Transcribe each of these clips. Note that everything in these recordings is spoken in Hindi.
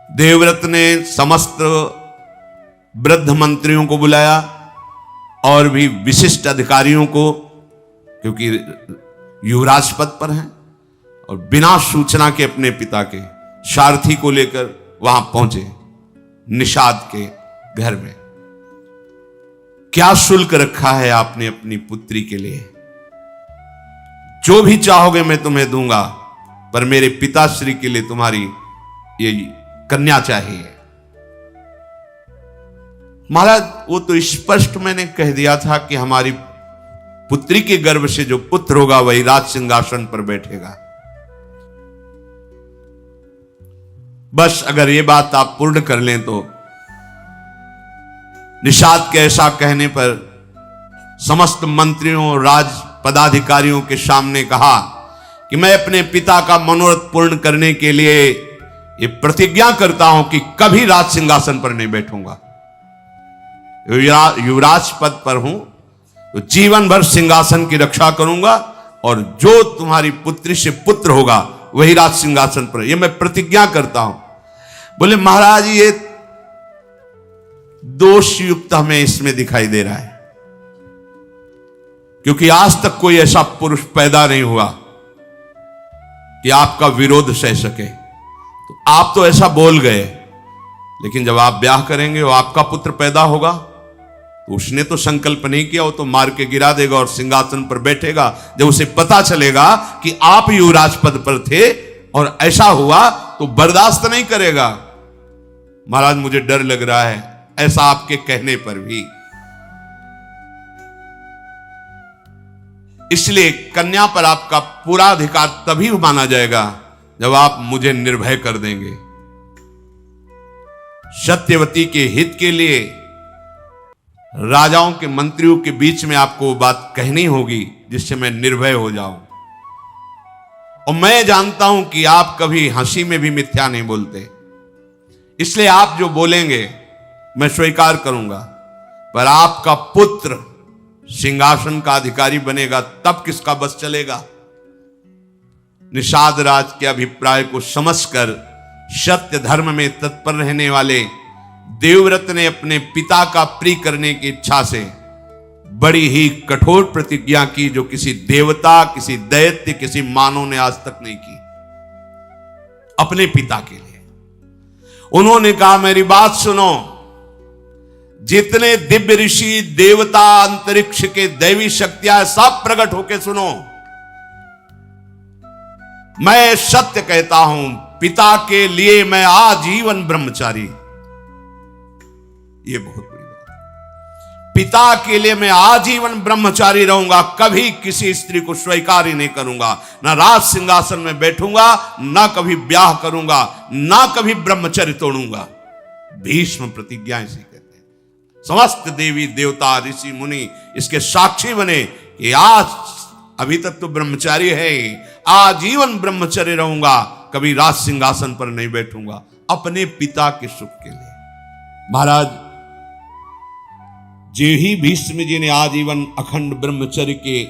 देवव्रत ने समस्त वृद्ध मंत्रियों को बुलाया और भी विशिष्ट अधिकारियों को, क्योंकि युवराज पद पर हैं, और बिना सूचना के अपने पिता के सारथी को लेकर वहां पहुंचे निषाद के घर में। क्या शुल्क रखा है आपने अपनी पुत्री के लिए? जो भी चाहोगे मैं तुम्हें दूंगा, पर मेरे पिताश्री के लिए तुम्हारी ये कन्या चाहिए। महाराज, वो तो स्पष्ट मैंने कह दिया था कि हमारी पुत्री के गर्भ से जो पुत्र होगा वही राज सिंहासन पर बैठेगा। बस अगर ये बात आप पूर्ण कर लें तो निषाद के ऐसा कहने पर समस्त मंत्रियों और राज पदाधिकारियों के सामने कहा कि मैं अपने पिता का मनोरथ पूर्ण करने के लिए ये प्रतिज्ञा करता हूं कि कभी राज सिंहासन पर नहीं बैठूंगा। युवराज पद पर हूं तो जीवन भर सिंहासन की रक्षा करूंगा, और जो तुम्हारी पुत्री से पुत्र होगा वही राज सिंहासन पर, ये मैं प्रतिज्ञा करता हूं। बोले महाराज, ये दोषयुक्त हमें इसमें दिखाई दे रहा है, क्योंकि आज तक कोई ऐसा पुरुष पैदा नहीं हुआ कि आपका विरोध सह सके। तो आप तो ऐसा बोल गए, लेकिन जब आप ब्याह करेंगे और आपका पुत्र पैदा होगा तो उसने तो संकल्प नहीं किया, वो तो मार के गिरा देगा और सिंहासन पर बैठेगा। जब उसे पता चलेगा कि आप युवराज पद पर थे और ऐसा हुआ तो बर्दाश्त नहीं करेगा। महाराज, मुझे डर लग रहा है ऐसा आपके कहने पर भी। इसलिए कन्या पर आपका पूरा अधिकार तभी माना जाएगा जब आप मुझे निर्भय कर देंगे। सत्यवती के हित के लिए राजाओं के मंत्रियों के बीच में आपको वो बात कहनी होगी जिससे मैं निर्भय हो जाऊं। और मैं जानता हूं कि आप कभी हंसी में भी मिथ्या नहीं बोलते, इसलिए आप जो बोलेंगे मैं स्वीकार करूंगा। पर आपका पुत्र सिंहासन का अधिकारी बनेगा तब किसका बस चलेगा? निषाद राज के अभिप्राय को समझकर सत्य धर्म में तत्पर रहने वाले देवव्रत ने अपने पिता का प्रिय करने की इच्छा से बड़ी ही कठोर प्रतिज्ञा की, जो किसी देवता, किसी दैत्य, किसी मानव ने आज तक नहीं की। अपने पिता के लिए उन्होंने कहा, मेरी बात सुनो, जितने दिव्य ऋषि, देवता, अंतरिक्ष के दैवी शक्तियां सब प्रकट होकर सुनो। मैं सत्य कहता हूं, पिता के लिए मैं आजीवन ब्रह्मचारी। ये बहुत बड़ी बात है। पिता के लिए मैं आजीवन ब्रह्मचारी रहूंगा, कभी किसी स्त्री को स्वीकार ही नहीं करूंगा, ना राज सिंहासन में बैठूंगा, ना कभी ब्याह करूंगा, ना कभी ब्रह्मचर्य तोड़ूंगा। भीष्म प्रतिज्ञा इसे कहते हैं। समस्त देवी देवता, ऋषि मुनि इसके साक्षी बने कि आज अभी तक तो ब्रह्मचारी है, आजीवन ब्रह्मचर्य रहूंगा, कभी राज सिंहासन पर नहीं बैठूंगा, अपने पिता के सुख के लिए। महाराज, जे ही भीष्म जी ने आजीवन अखंड ब्रह्मचर्य के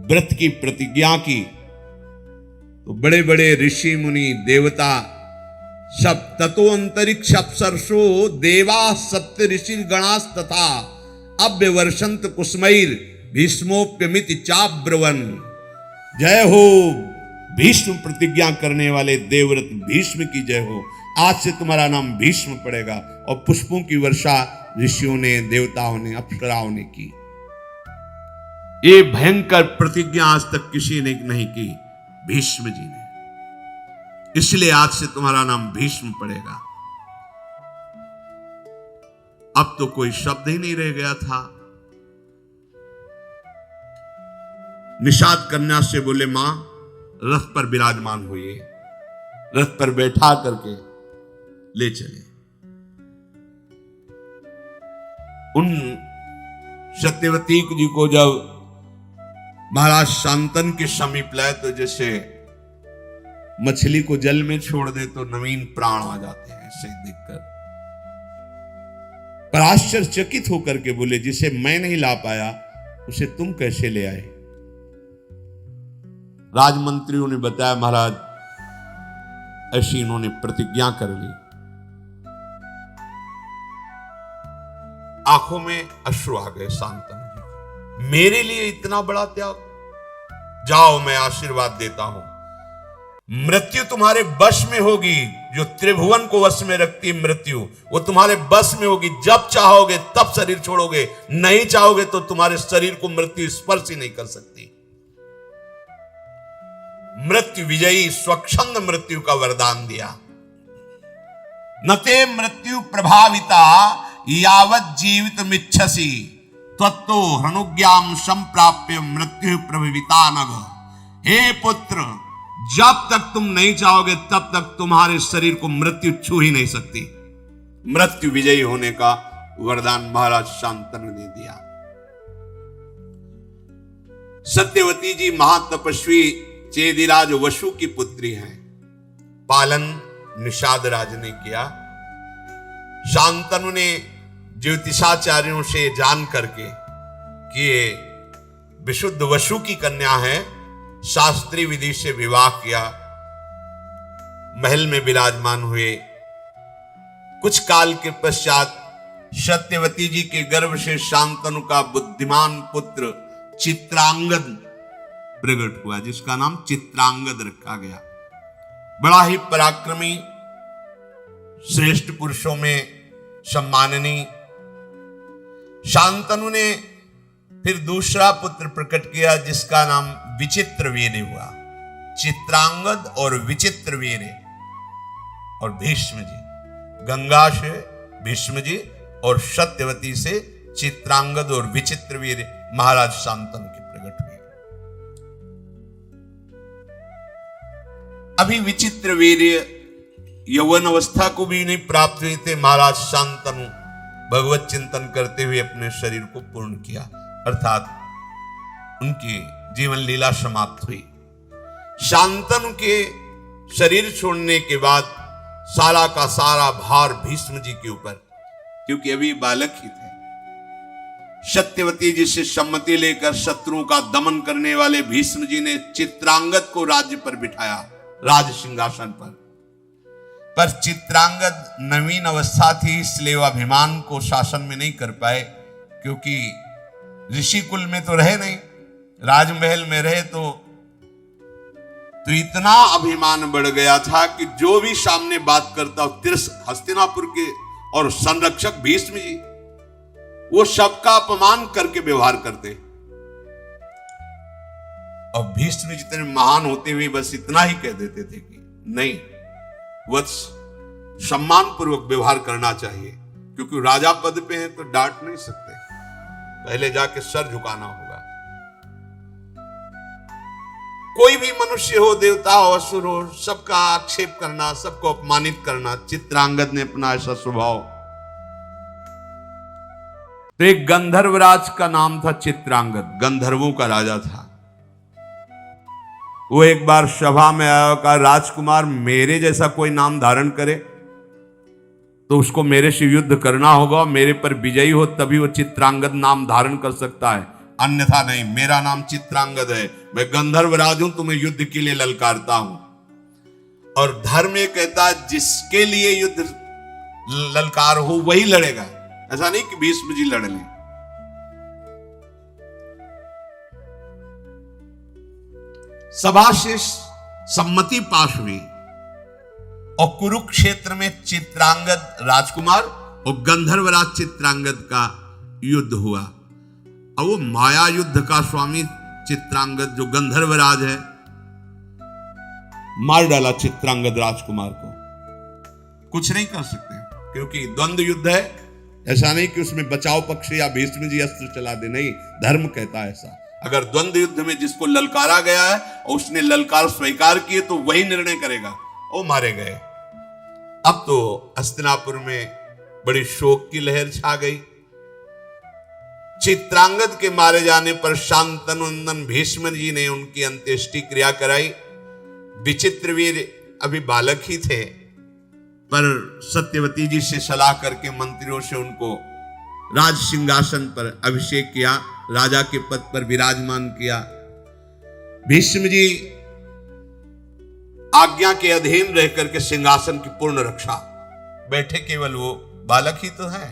व्रत की प्रतिज्ञा की, तो बड़े बड़े ऋषि मुनि देवता सब, ततो अंतरिक्ष अप्सरसो देवा सप्त ऋषि गणास तथा अव्यवर्षंत कुसुमैर भीष्मोप्यमिति चाब्रवन। जय हो भीष्म प्रतिज्ञा करने वाले देवव्रत भीष्म की जय हो। आज से तुम्हारा नाम भीष्म पड़ेगा। और पुष्पों की वर्षा ऋषियों ने, देवताओं ने, अप्सराओं ने की। ये भयंकर प्रतिज्ञा आज तक किसी ने नहीं की, भीष्म जी ने। इसलिए आज से तुम्हारा नाम भीष्म पड़ेगा। अब तो कोई शब्द ही नहीं रह गया था। निषाद कन्या से बोले, मां रथ पर विराजमान हुई, रथ पर बैठा करके ले चले। उन सत्यवती जी को जब महाराज शांतन के समीप लाए तो जैसे मछली को जल में छोड़ दे तो नवीन प्राण आ जाते हैं, ऐसे देखकर। पर आश्चर्यचकित होकर के बोले, जिसे मैं नहीं ला पाया उसे तुम कैसे ले आए? राजमंत्रियों ने बताया, महाराज ऐसी इन्होंने प्रतिज्ञा कर ली आंखों में अश्रु आ गए शांतनु जी। मेरे लिए इतना बड़ा त्याग, जाओ मैं आशीर्वाद देता हूं। मृत्यु तुम्हारे वश में होगी, जो त्रिभुवन को वश में रखती है मृत्यु, वो तुम्हारे वश में होगी। जब चाहोगे तब शरीर छोड़ोगे, नहीं चाहोगे तो तुम्हारे शरीर को मृत्यु स्पर्श ही नहीं कर सकती। मृत्यु विजयी स्वच्छंद मृत्यु का वरदान दिया। नते मृत्यु प्रभाविता यावत जीवित मिच्छसी त्वत्तो हनुज्ञाम संप्राप्य मृत्यु प्रभविता नग। हे पुत्र, जब तक तुम नहीं चाहोगे तब तक तुम्हारे शरीर को मृत्यु छू ही नहीं सकती। मृत्यु विजयी होने का वरदान महाराज शांतनु ने दिया। सत्यवती जी महातपस्वी चेदिराज वसु की पुत्री हैं। पालन निषाद राज ने किया। शांतनु ने ज्योतिषाचार्यों से जान करके कि ये विशुद्ध वसु की कन्या है, शास्त्रीय विधि से विवाह किया। महल में विराजमान हुए। कुछ काल के पश्चात सत्यवती जी के गर्भ से शांतनु का बुद्धिमान पुत्र चित्रांगद प्रकट हुआ, जिसका नाम चित्रांगद रखा गया। बड़ा ही पराक्रमी, श्रेष्ठ पुरुषों में सम्माननीय। शांतनु ने फिर दूसरा पुत्र प्रकट किया, जिसका नाम विचित्रवीर्य हुआ। चित्रांगद और विचित्रवीर्य और भीष्म जी, गंगा से भीष्म जी और सत्यवती से चित्रांगद और विचित्रवीर्य महाराज शांतनु के प्रकट हुए। अभी विचित्रवीर्य यौवन अवस्था को भी नहीं प्राप्त हुए थे। महाराज शांतनु भगवत चिंतन करते हुए अपने शरीर को पूर्ण किया, अर्थात उनकी जीवन लीला समाप्त हुई। शांतनु के शरीर छोड़ने के बाद सारा का सारा भार भीष्म जी के ऊपर, क्योंकि अभी बालक ही थे। सत्यवती जी से सम्मति लेकर शत्रुओं का दमन करने वाले भीष्म जी ने चित्रांगद को राज्य पर बिठाया, राज सिंहासन पर चित्रांगद नवीन अवस्था थी, इसलिए वह अभिमान को शासन में नहीं कर पाए, क्योंकि ऋषि कुल में तो रहे नहीं, राजमहल में रहे तो इतना अभिमान बढ़ गया था कि जो भी सामने बात करता, हस्तिनापुर के और संरक्षक भीष्म जी, वो सबका अपमान करके व्यवहार करते। और भीष्म जितने महान होते हुए बस इतना ही कह देते थे कि नहीं, वत्स, सम्मान पूर्वक व्यवहार करना चाहिए, क्योंकि राजा पद पे हैं तो डांट नहीं सकते, पहले जाके सर झुकाना होगा। कोई भी मनुष्य हो, देवता हो, असुर हो, सबका आक्षेप करना, सबको अपमानित करना, चित्रांगद ने अपना ऐसा स्वभाव। तो एक गंधर्वराज का नाम था चित्रांगद, गंधर्वों का राजा था। वो एक बार सभा में आया, कहा राजकुमार मेरे जैसा कोई नाम धारण करे तो उसको मेरे से युद्ध करना होगा, मेरे पर विजयी हो तभी वो चित्रांगद नाम धारण कर सकता है, अन्यथा नहीं। मेरा नाम चित्रांगद है, मैं गंधर्वराज हूं, तुम्हें युद्ध के लिए ललकारता हूं। और धर्म ये कहता है जिसके लिए युद्ध ललकार हो वही लड़ेगा, ऐसा नहीं कि भीष्म जी लड़ लें। सभा से सम्मति पास हुई और कुरुक्षेत्र में चित्रांगद राजकुमार और गंधर्वराज चित्रांगद का युद्ध हुआ। और वो माया युद्ध का स्वामी चित्रांगद, जो गंधर्वराज है, मार डाला चित्रांगद राजकुमार को। कुछ नहीं कर सकते, क्योंकि द्वंद्व युद्ध है। ऐसा नहीं कि उसमें बचाव पक्ष या भीष्म जी अस्त्र चला दे, नहीं, धर्म कहता है ऐसा। अगर द्वंद्व युद्ध में जिसको ललकारा गया है और उसने ललकार स्वीकार किए तो वही निर्णय करेगा। वो मारे गए। अब तो हस्तिनापुर में बड़ी शोक की लहर छा गई। चित्रांगद के मारे जाने पर शांतनु भीष्म जी ने उनकी अंत्येष्टि क्रिया कराई। विचित्रवीर अभी बालक ही थे, पर सत्यवती जी से सलाह करके मंत्रियों से उनको राज सिंहासन पर अभिषेक किया, राजा के पद पर विराजमान किया। भीष्म जी आज्ञा के अधीन रह करके सिंहासन की पूर्ण रक्षा, बैठे केवल वो बालक ही तो है।